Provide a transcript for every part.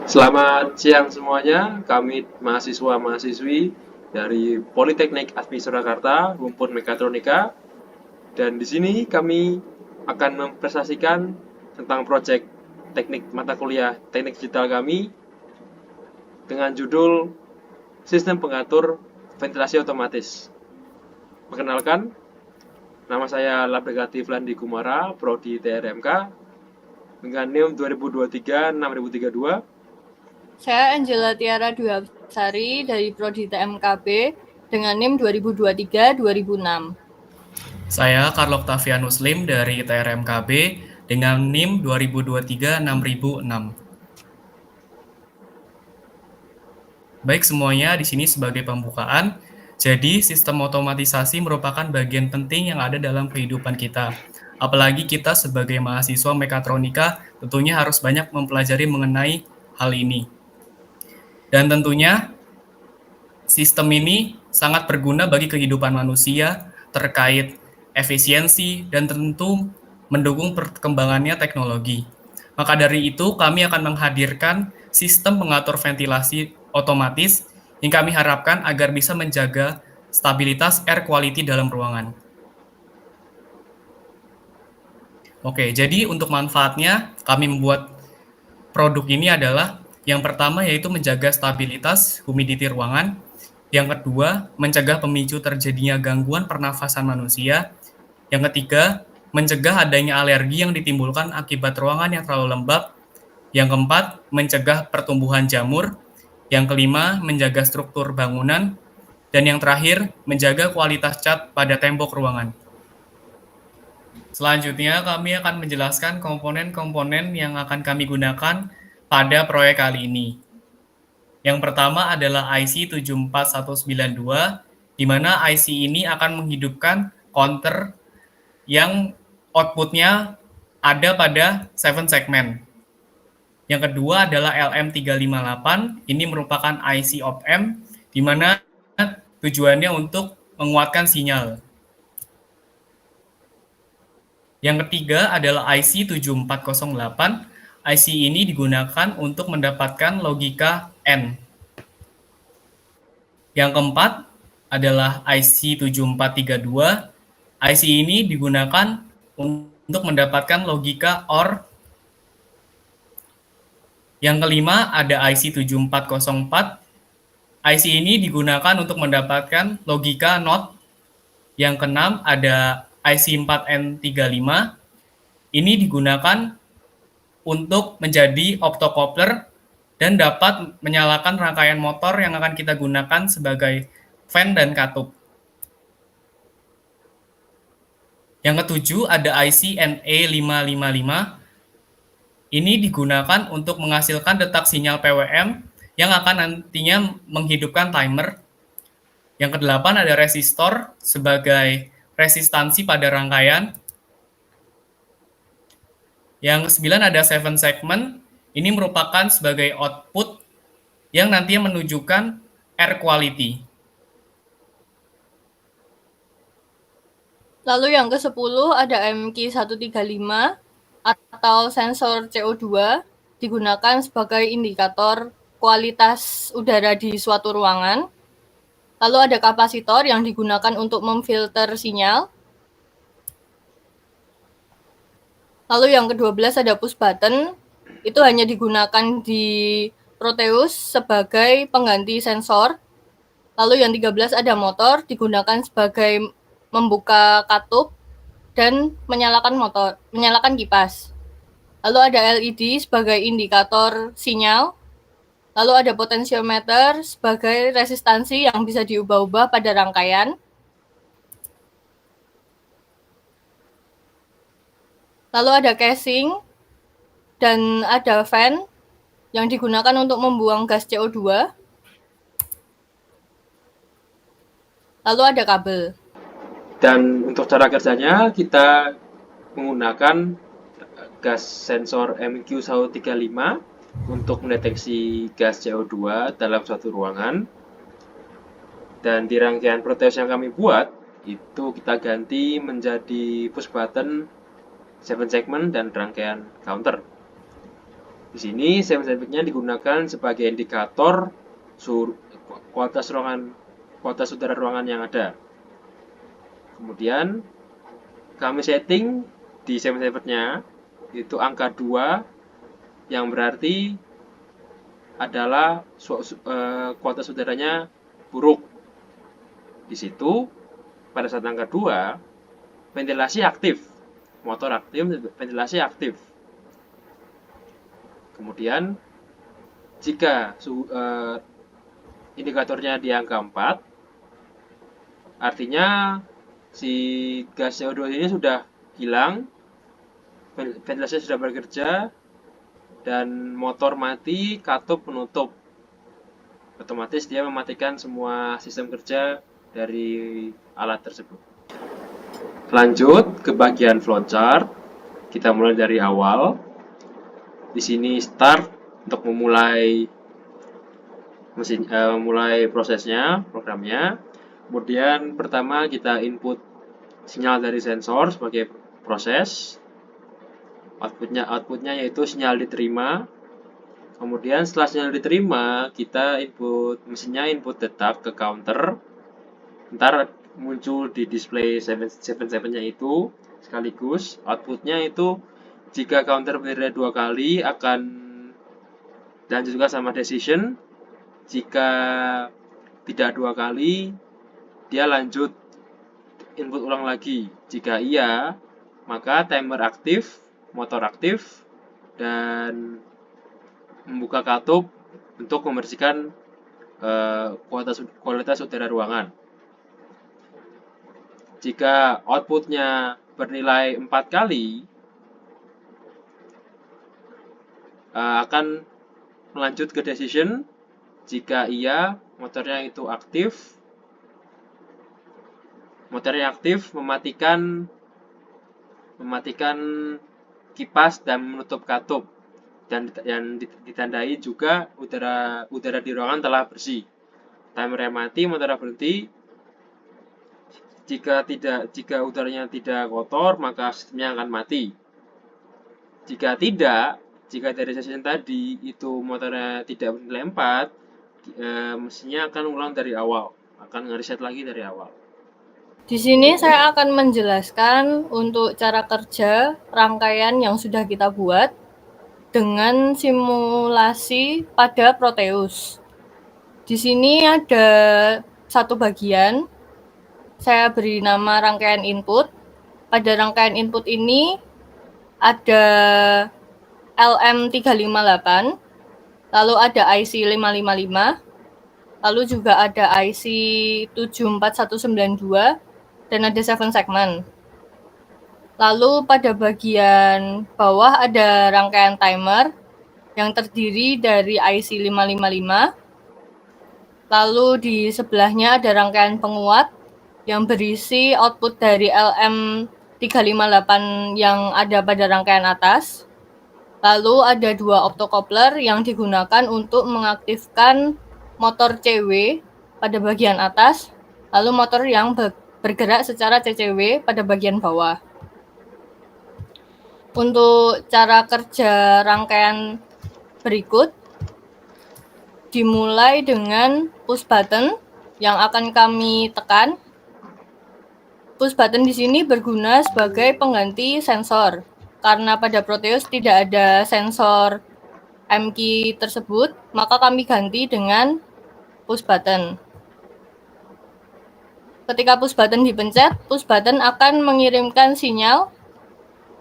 Selamat siang semuanya, kami mahasiswa-mahasiswi dari Politeknik Admi Surakarta, rumpun Mekatronika, dan di sini kami akan mempresentasikan tentang proyek teknik mata kuliah teknik digital kami dengan judul Sistem Pengatur Ventilasi Otomatis. Perkenalkan, nama saya Labdekati Flandi Kumara, Prodi TRMK, dengan NIM 2023-6032. Saya Angela Tiara Dwi dari Prodi TMKB dengan NIM 2023-2006. Saya Karl Octavian Muslim dari TRMKB dengan NIM 2023-6006. Baik semuanya, di sini sebagai pembukaan. Jadi, sistem otomatisasi merupakan bagian penting yang ada dalam kehidupan kita. Apalagi kita sebagai mahasiswa mekatronika tentunya harus banyak mempelajari mengenai hal ini. Dan tentunya sistem ini sangat berguna bagi kehidupan manusia terkait efisiensi dan tentu mendukung perkembangannya teknologi. Maka dari itu, kami akan menghadirkan sistem pengatur ventilasi otomatis yang kami harapkan agar bisa menjaga stabilitas air quality dalam ruangan. Oke, jadi untuk manfaatnya, kami membuat produk ini adalah yang pertama yaitu menjaga stabilitas humidity ruangan. Yang kedua, mencegah pemicu terjadinya gangguan pernafasan manusia. Yang ketiga, mencegah adanya alergi yang ditimbulkan akibat ruangan yang terlalu lembab. Yang keempat, mencegah pertumbuhan jamur. Yang kelima, menjaga struktur bangunan. Dan yang terakhir, menjaga kualitas cat pada tembok ruangan. Selanjutnya, kami akan menjelaskan komponen-komponen yang akan kami gunakan pada proyek kali ini. Yang pertama adalah IC 74192, di mana IC ini akan menghidupkan counter yang outputnya ada pada 7 segmen. Yang kedua adalah LM358, ini merupakan IC op-amp, di mana tujuannya untuk menguatkan sinyal. Yang ketiga adalah IC 7408, IC ini digunakan untuk mendapatkan logika N. Yang keempat adalah IC 7432. IC ini digunakan untuk mendapatkan logika OR. Yang kelima ada IC 7404. IC ini digunakan untuk mendapatkan logika NOT. Yang keenam ada IC 4N35. Ini digunakan untuk menjadi optocoupler dan dapat menyalakan rangkaian motor yang akan kita gunakan sebagai fan dan katup. Yang ketujuh ada IC NE555. Ini digunakan untuk menghasilkan detak sinyal PWM yang akan nantinya menghidupkan timer. Yang kedelapan ada resistor sebagai resistansi pada rangkaian. Yang kesembilan ada 7 segment. Ini merupakan sebagai output yang nantinya menunjukkan air quality. Lalu yang ke-10 ada MQ135 atau sensor CO2 digunakan sebagai indikator kualitas udara di suatu ruangan. Lalu ada kapasitor yang digunakan untuk memfilter sinyal. Lalu yang ke-12 ada push button, itu hanya digunakan di Proteus sebagai pengganti sensor. Lalu yang 13 ada motor, digunakan sebagai membuka katup dan menyalakan kipas. Lalu ada LED sebagai indikator sinyal. Lalu ada potensiometer sebagai resistansi yang bisa diubah-ubah pada rangkaian. Lalu ada casing dan ada fan yang digunakan untuk membuang gas CO2. Lalu ada kabel. Dan untuk cara kerjanya kita menggunakan gas sensor MQ135 untuk mendeteksi gas CO2 dalam suatu ruangan. Dan di rangkaian Proteus yang kami buat, itu kita ganti menjadi push button 7 segment dan rangkaian counter. Di sini Seven-nya digunakan sebagai indikator kualitas udara ruangan yang ada. Kemudian kami setting di Seven-nya itu angka 2 yang berarti adalah kualitas udaranya buruk. Di situ pada saat angka 2 ventilasi aktif, motor aktif, ventilasi aktif. Kemudian jika indikatornya di angka 4, artinya si gas CO2 ini sudah hilang, ventilasi sudah bekerja, dan motor mati, katup menutup. Otomatis dia mematikan semua sistem kerja dari alat tersebut. Lanjut ke bagian flowchart. Kita mulai dari awal. Di sini start untuk memulai mulai prosesnya, programnya. Kemudian pertama kita input sinyal dari sensor sebagai proses. Outputnya yaitu sinyal diterima. Kemudian setelah sinyal diterima, kita mesinnya input detak ke counter. Ntar muncul di display 7-nya itu sekaligus. Outputnya itu jika counter bernilai 2 kali akan lanjut juga sama decision. Jika tidak 2 kali, dia lanjut input ulang lagi. Jika iya, maka timer aktif, motor aktif, dan membuka katup untuk membersihkan kualitas udara ruangan. Jika outputnya bernilai 4 kali, akan melanjut ke decision. Jika iya, motornya aktif, mematikan kipas dan menutup katup, dan ditandai juga udara di ruangan telah bersih. Timernya mati, motornya berhenti. Jika udaranya tidak kotor, maka sistemnya akan mati. Jika dari session tadi itu motornya tidak bernilai 4, mesinnya akan ulang dari awal, akan ngereset lagi dari awal. Di sini saya akan menjelaskan untuk cara kerja rangkaian yang sudah kita buat dengan simulasi pada Proteus. Di sini ada satu bagian, saya beri nama rangkaian input. Pada rangkaian input ini ada LM358, lalu ada IC555, lalu juga ada IC74192, dan ada 7 segmen. Lalu pada bagian bawah ada rangkaian timer yang terdiri dari IC555. Lalu di sebelahnya ada rangkaian penguat yang berisi output dari LM358 yang ada pada rangkaian atas. Lalu ada 2 optocoupler yang digunakan untuk mengaktifkan motor CW pada bagian atas, lalu motor yang bergerak secara CCW pada bagian bawah. Untuk cara kerja rangkaian berikut, dimulai dengan push button yang akan kami tekan. Push button di sini berguna sebagai pengganti sensor, karena pada Proteus tidak ada sensor M-key tersebut, maka kami ganti dengan push button. Ketika push button dipencet, push button akan mengirimkan sinyal,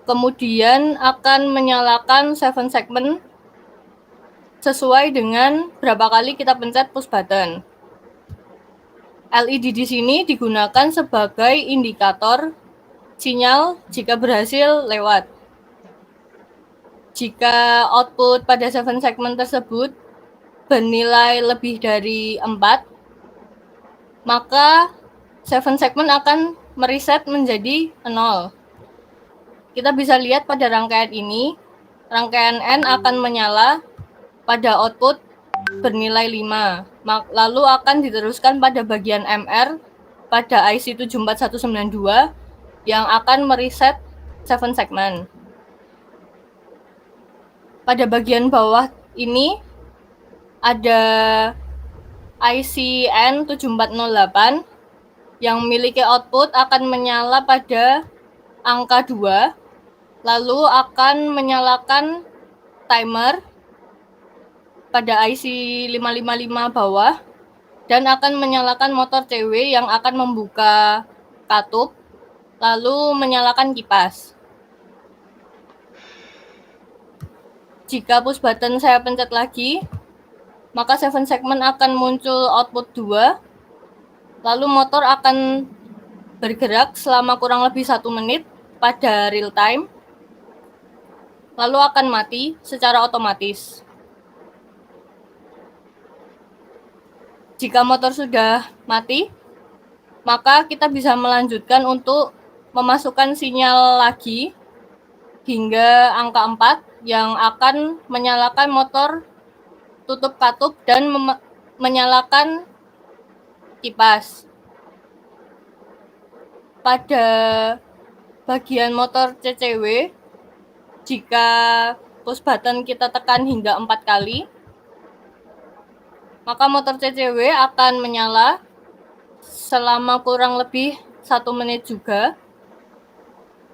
kemudian akan menyalakan 7 segmen sesuai dengan berapa kali kita pencet push button. LED di sini digunakan sebagai indikator sinyal jika berhasil lewat. Jika output pada 7 segmen tersebut bernilai lebih dari 4, maka 7 segmen akan mereset menjadi 0. Kita bisa lihat pada rangkaian ini, rangkaian N akan menyala pada output bernilai 5, lalu akan diteruskan pada bagian MR pada IC74192 yang akan mereset 7 segmen. pada bagian bawah ini ada IC N7408 yang memiliki output akan menyala pada angka 2, lalu akan menyalakan timer pada IC 555 bawah, dan akan menyalakan motor CW yang akan membuka katup, lalu menyalakan kipas. Jika push button saya pencet lagi, maka 7 segment akan muncul output 2, lalu motor akan bergerak selama kurang lebih 1 menit pada real time, lalu akan mati secara otomatis. Jika motor sudah mati, maka kita bisa melanjutkan untuk memasukkan sinyal lagi hingga angka 4 yang akan menyalakan motor tutup katup dan menyalakan kipas. Pada bagian motor CCW, jika push button kita tekan hingga 4 kali, maka motor CCW akan menyala selama kurang lebih 1 menit juga,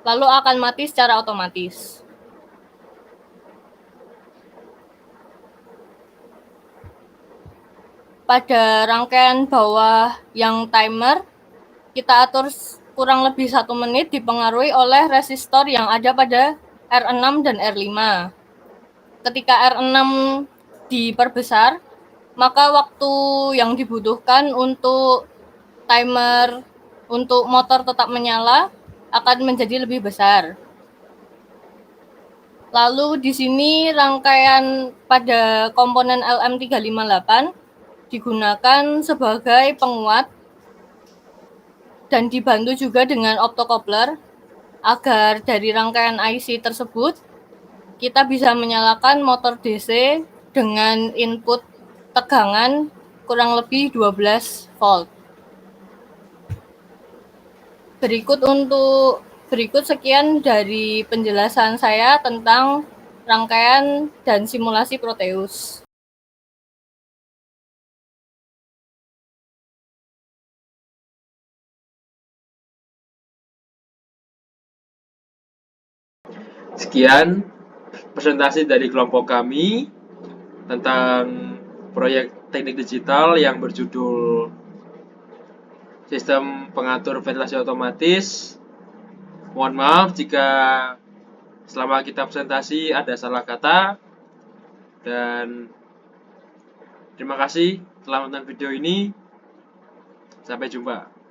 lalu akan mati secara otomatis. Pada rangkaian bawah yang timer, kita atur kurang lebih 1 menit dipengaruhi oleh resistor yang ada pada R6 dan R5. Ketika R6 diperbesar, maka waktu yang dibutuhkan untuk timer untuk motor tetap menyala akan menjadi lebih besar. Lalu di sini rangkaian pada komponen LM358 digunakan sebagai penguat dan dibantu juga dengan optocoupler agar dari rangkaian IC tersebut kita bisa menyalakan motor DC dengan input tegangan kurang lebih 12 volt. Berikut sekian dari penjelasan saya tentang rangkaian dan simulasi Proteus. Sekian presentasi dari kelompok kami tentang proyek teknik digital yang berjudul Sistem Pengatur Ventilasi Otomatis. Mohon maaf jika selama kita presentasi ada salah kata, dan terima kasih telah menonton video ini. Sampai jumpa.